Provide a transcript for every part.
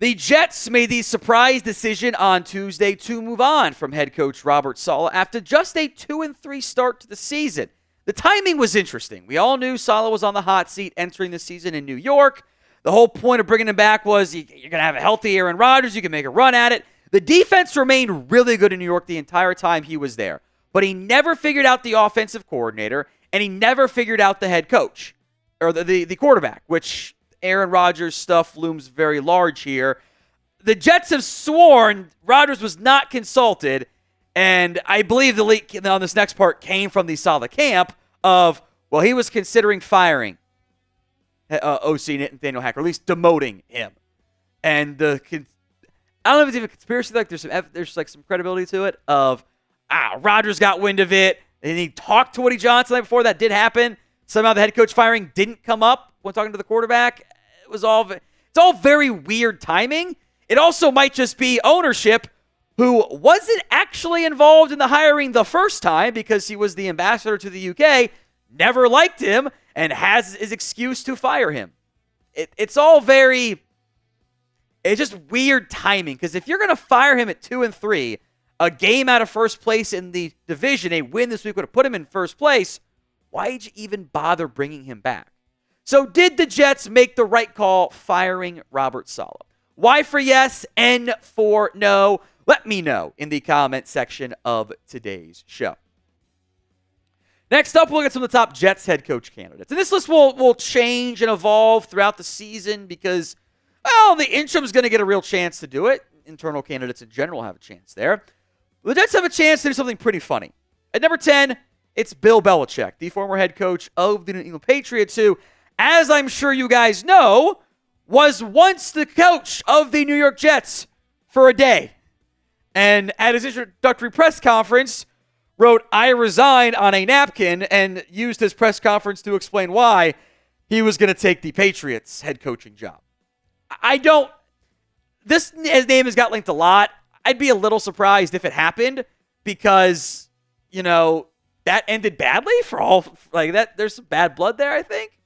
The Jets made the surprise decision on Tuesday to move on from head coach Robert Saleh after just a 2-3 start to the season. The timing was interesting. We all knew Saleh was on the hot seat entering the season in New York. The whole point of bringing him back was you're going to have a healthy Aaron Rodgers. You can make a run at it. The defense remained really good in New York the entire time he was there. But he never figured out the offensive coordinator, and he never figured out the head coach, or the quarterback, which Aaron Rodgers stuff looms very large here. The Jets have sworn Rodgers was not consulted, and I believe the leak on this next part came from the Saleh camp of, well, he was considering firing OC Nathaniel Hackett, or at least demoting him. And I don't know if it's even a conspiracy, like there's like some credibility to it of, Rodgers got wind of it, and he talked to Woody Johnson the night before. That did happen. Somehow the head coach firing didn't come up when talking to the quarterback. It's all very weird timing. It also might just be ownership who wasn't actually involved in the hiring the first time because he was the ambassador to the UK, never liked him, and has his excuse to fire him. It's just weird timing, because if you're going to fire him at 2-3, a game out of first place in the division, a win this week would have put him in first place, why did you even bother bringing him back? So did the Jets make the right call firing Robert Saleh? Y for yes, N for no. Let me know in the comment section of today's show. Next up, we'll look at some of the top Jets head coach candidates. And this list will change and evolve throughout the season because, well, the interim's going to get a real chance to do it. Internal candidates in general have a chance there. The Jets have a chance to do something pretty funny. At number 10, it's Bill Belichick, the former head coach of the New England Patriots, who, as I'm sure you guys know, was once the coach of the New York Jets for a day. And at his introductory press conference, wrote, "I resign" on a napkin, and used his press conference to explain why he was going to take the Patriots head coaching job. His name has got linked a lot. I'd be a little surprised if it happened because, that ended badly for all, like that. There's some bad blood there, I think.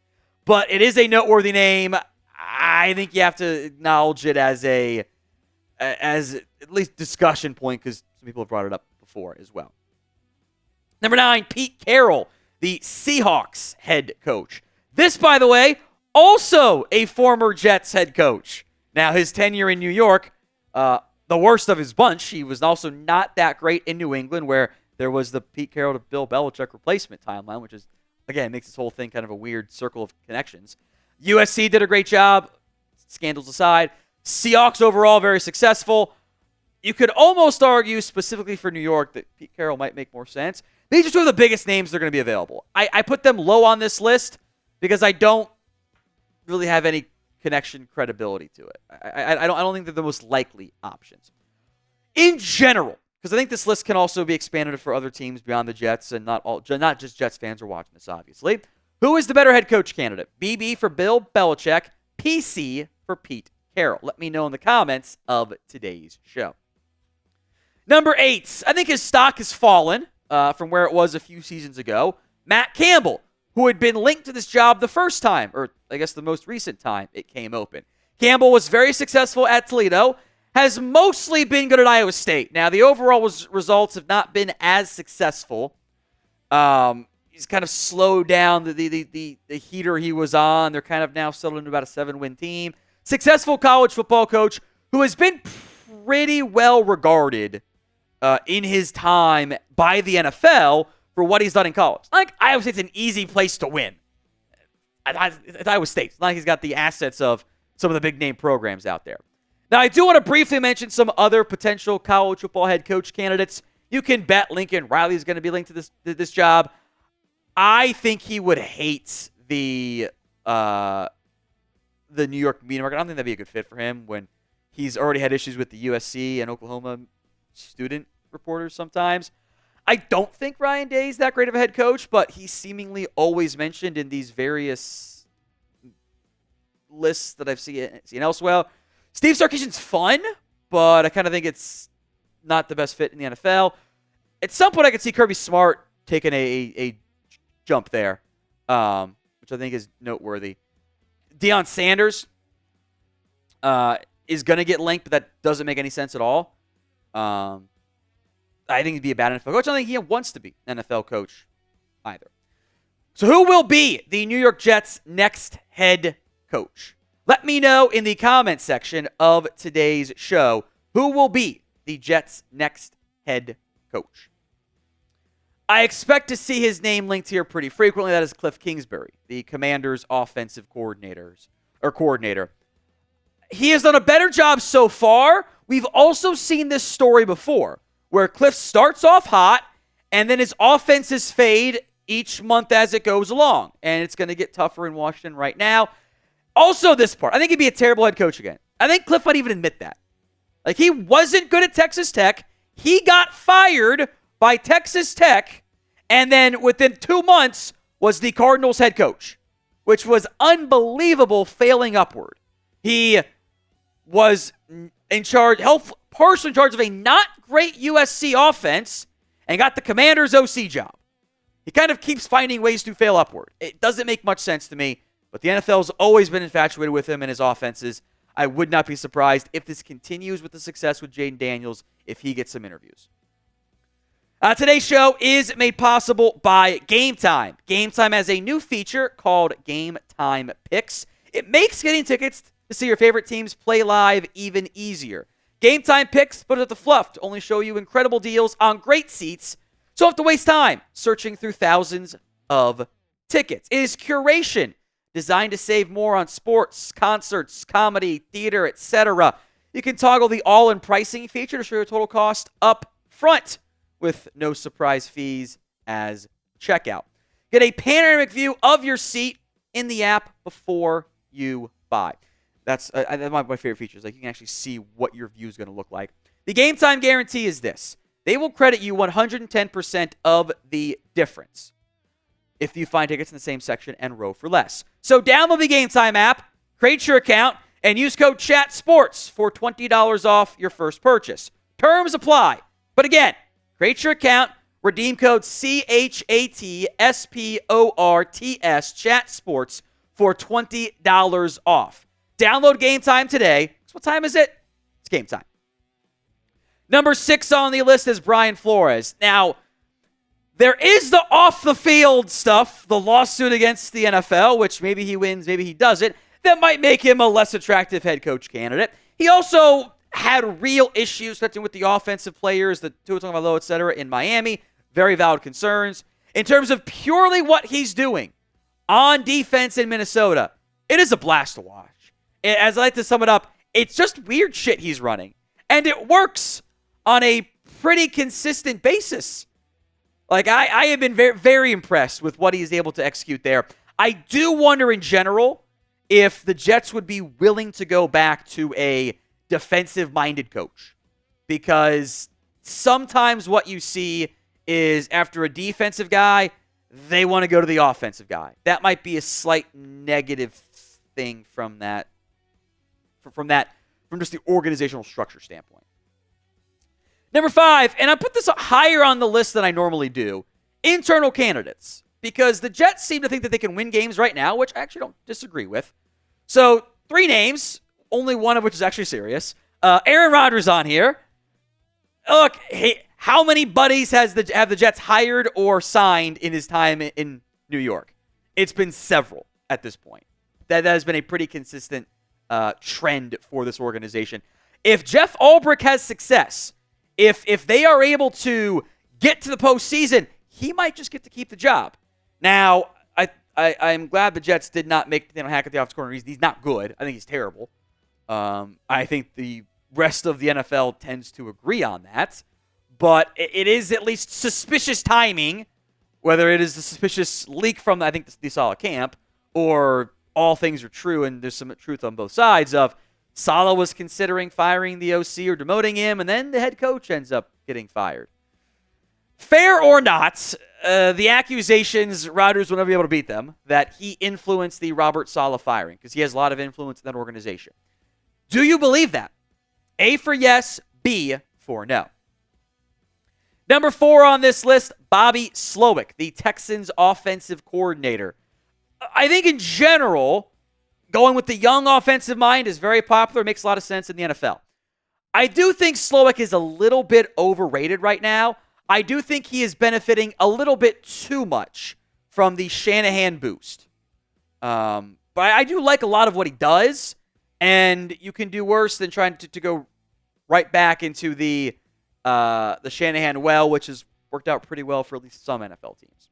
But it is a noteworthy name. I think you have to acknowledge it as at least discussion point because some people have brought it up before as well. Number 9, Pete Carroll, the Seahawks head coach. This, by the way, also a former Jets head coach. Now, his tenure in New York, the worst of his bunch. He was also not that great in New England, where there was the Pete Carroll to Bill Belichick replacement timeline, which is, again, makes this whole thing kind of a weird circle of connections. USC did a great job, scandals aside. Seahawks overall very successful. You could almost argue, specifically for New York, that Pete Carroll might make more sense. These are two of the biggest names that are going to be available. I put them low on this list because I don't really have any connection credibility to it. I don't think they're the most likely options. In general, because I think this list can also be expanded for other teams beyond the Jets, and not just Jets fans are watching this, obviously. Who is the better head coach candidate? BB for Bill Belichick, PC for Pete Carroll. Let me know in the comments of today's show. Number 8, I think his stock has fallen from where it was a few seasons ago. Matt Campbell, who had been linked to this job the first time, or I guess the most recent time it came open. Campbell was very successful at Toledo, has mostly been good at Iowa State. Now, the overall results have not been as successful. He's kind of slowed down the heater he was on. They're kind of now settled into about a 7-win team. Successful college football coach who has been pretty well regarded in his time by the NFL for what he's done in college. Like, Iowa State's an easy place to win. At Iowa State. It's not like he's got the assets of some of the big-name programs out there. Now, I do want to briefly mention some other potential college football head coach candidates. You can bet Lincoln Riley is going to be linked to this job. I think he would hate the New York media market. I don't think that'd be a good fit for him when he's already had issues with the USC and Oklahoma student reporters sometimes. I don't think Ryan Day is that great of a head coach, but he's seemingly always mentioned in these various lists that I've seen elsewhere. Steve Sarkisian's fun, but I kind of think it's not the best fit in the NFL. At some point, I could see Kirby Smart taking a jump there, which I think is noteworthy. Deion Sanders, is going to get linked, but that doesn't make any sense at all. I think he'd be a bad NFL coach. I don't think he wants to be an NFL coach either. So who will be the New York Jets' next head coach? Let me know in the comments section of today's show who will be the Jets' next head coach. I expect to see his name linked here pretty frequently. That is Kliff Kingsbury, the Commanders' offensive coordinator. He has done a better job so far. We've also seen this story before, where Kliff starts off hot, and then his offenses fade each month as it goes along. And it's going to get tougher in Washington right now. Also this part, I think he'd be a terrible head coach again. I think Kliff might even admit that. Like, he wasn't good at Texas Tech. He got fired by Texas Tech, and then within 2 months was the Cardinals head coach, which was unbelievable, failing upward. He was in charge, partially in charge of a not great USC offense, and got the Commanders' OC job. He kind of keeps finding ways to fail upward. It doesn't make much sense to me, but the NFL's always been infatuated with him and his offenses. I would not be surprised if this continues with the success with Jaden Daniels if he gets some interviews. Today's show is made possible by Game Time. Game Time has a new feature called Game Time Picks. It makes getting tickets to see your favorite teams play live even easier. Game Time Picks put it the fluff to only show you incredible deals on great seats, so you don't have to waste time searching through thousands of tickets. It is curation designed to save more on sports, concerts, comedy, theater, etc. You can toggle the all-in pricing feature to show your total cost up front with no surprise fees as checkout. Get a panoramic view of your seat in the app before you buy. That's one of my favorite features. Like, you can actually see what your view is going to look like. The Game Time guarantee is this. They will credit you 110% of the difference if you find tickets in the same section and row for less. So download the Game Time app, create your account, and use code CHATSPORTS for $20 off your first purchase. Terms apply. But again, create your account, redeem code CHATSPORTS, CHATSPORTS, for $20 off. Download Game Time today. So what time is it? It's Game Time. Number 6 on the list is Brian Flores. Now, there is the off-the-field stuff, the lawsuit against the NFL, which maybe he wins, maybe he doesn't, that might make him a less attractive head coach candidate. He also had real issues touching with the offensive players, the Tua Tagovailoa, etc. in Miami. Very valid concerns. In terms of purely what he's doing on defense in Minnesota, it is a blast to watch. As I like to sum it up, it's just weird shit he's running. And it works on a pretty consistent basis. Like, I have been very, very impressed with what he's able to execute there. I do wonder in general if the Jets would be willing to go back to a defensive-minded coach. Because sometimes what you see is after a defensive guy, they want to go to the offensive guy. That might be a slight negative thing from just the organizational structure standpoint. Number 5, and I put this higher on the list than I normally do, internal candidates. Because the Jets seem to think that they can win games right now, which I actually don't disagree with. So, 3 names, only one of which is actually serious. Aaron Rodgers on here. Look, how many buddies have the Jets hired or signed in his time in New York? It's been several at this point. That has been a pretty consistent trend for this organization. If Jeff Ulbrich has success, if they are able to get to the postseason, he might just get to keep the job. Now, I'm glad the Jets did not make Nathaniel Hackett the offensive coordinator. He's not good. I think he's terrible. I think the rest of the NFL tends to agree on that. But it is at least suspicious timing, whether it is the suspicious leak from, I think, the Saleh camp, or all things are true and there's some truth on both sides of Saleh was considering firing the OC or demoting him, and then the head coach ends up getting fired. Fair or not, the accusations, Rodgers will never be able to beat them, that he influenced the Robert Saleh firing, because he has a lot of influence in that organization. Do you believe that? A for yes, B for no. Number 4 on this list, Bobby Slowik, the Texans offensive coordinator. I think in general, Going with the young offensive mind is very popular. Makes a lot of sense in the NFL. I do think Slowik is a little bit overrated right now. I do think he is benefiting a little bit too much from the Shanahan boost. But I do like a lot of what he does, and you can do worse than trying to go right back into the Shanahan well, which has worked out pretty well for at least some NFL teams.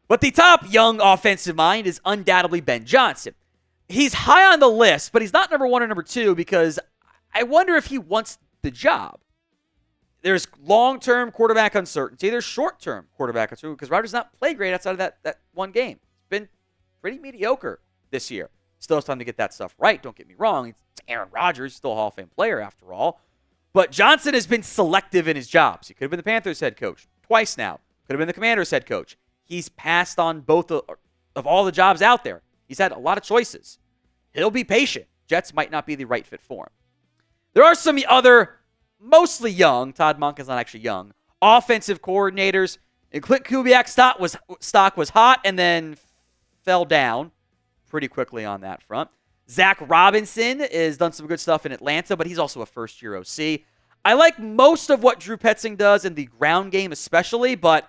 But the top young offensive mind is undoubtedly Ben Johnson. He's high on the list, but he's not number one or number two because I wonder if he wants the job. There's long-term quarterback uncertainty. There's short-term quarterback uncertainty because Rodgers not played great outside of that one game. It's been pretty mediocre this year. Still has time to get that stuff right. Don't get me wrong. It's Aaron Rodgers, still a Hall of Fame player after all. But Johnson has been selective in his jobs. He could have been the Panthers head coach twice now. Could have been the Commanders head coach. He's passed on both of all the jobs out there. He's had a lot of choices. He'll be patient. Jets might not be the right fit for him. There are some other, mostly young, Todd Monken's not actually young, offensive coordinators. And Kliff Kubiak's stock was hot and then fell down pretty quickly on that front. Zach Robinson has done some good stuff in Atlanta, but he's also a first-year OC. I like most of what Drew Petzing does in the ground game especially, but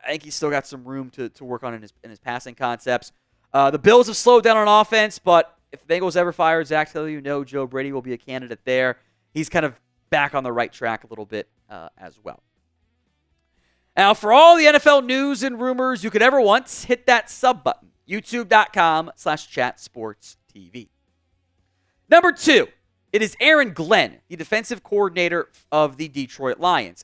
I think he's still got some room to work on in his passing concepts. The Bills have slowed down on offense, but if the Bengals ever fire Zach Taylor, you know Joe Brady will be a candidate there. He's kind of back on the right track a little bit as well. Now, for all the NFL news and rumors you could ever want, hit that sub button, youtube.com/chatsportstv. Number 2, it is Aaron Glenn, the defensive coordinator of the Detroit Lions.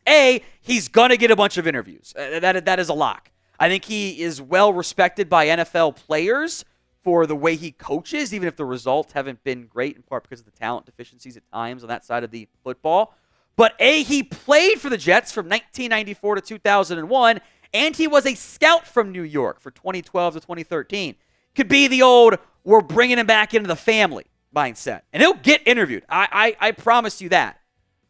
He's going to get a bunch of interviews. That is a lock. I think he is well respected by NFL players for the way he coaches, even if the results haven't been great, in part because of the talent deficiencies at times on that side of the football. But he played for the Jets from 1994 to 2001, and he was a scout from New York for 2012 to 2013. Could be the old, we're bringing him back into the family mindset. And he'll get interviewed. I promise you that.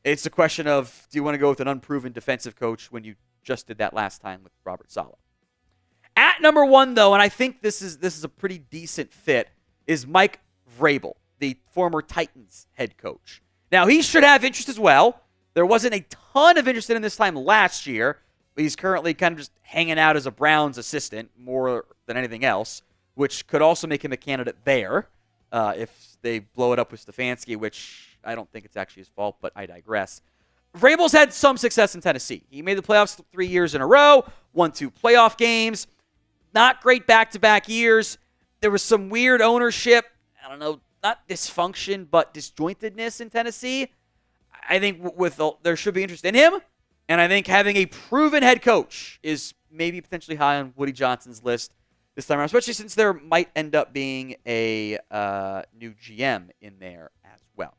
It's a question of, do you want to go with an unproven defensive coach when you just did that last time with Robert Saleh? At number 1, though, and I think this is a pretty decent fit, is Mike Vrabel, the former Titans head coach. Now, he should have interest as well. There wasn't a ton of interest in him this time last year. He's currently kind of just hanging out as a Browns assistant more than anything else, which could also make him a candidate there if they blow it up with Stefanski, which I don't think it's actually his fault, but I digress. Vrabel's had some success in Tennessee. He made the playoffs 3 years in a row, won 2 playoff games. Not great back-to-back years. There was some weird ownership. I don't know, not dysfunction, but disjointedness in Tennessee. I think there should be interest in him, and I think having a proven head coach is maybe potentially high on Woody Johnson's list this time around, especially since there might end up being a new GM in there as well.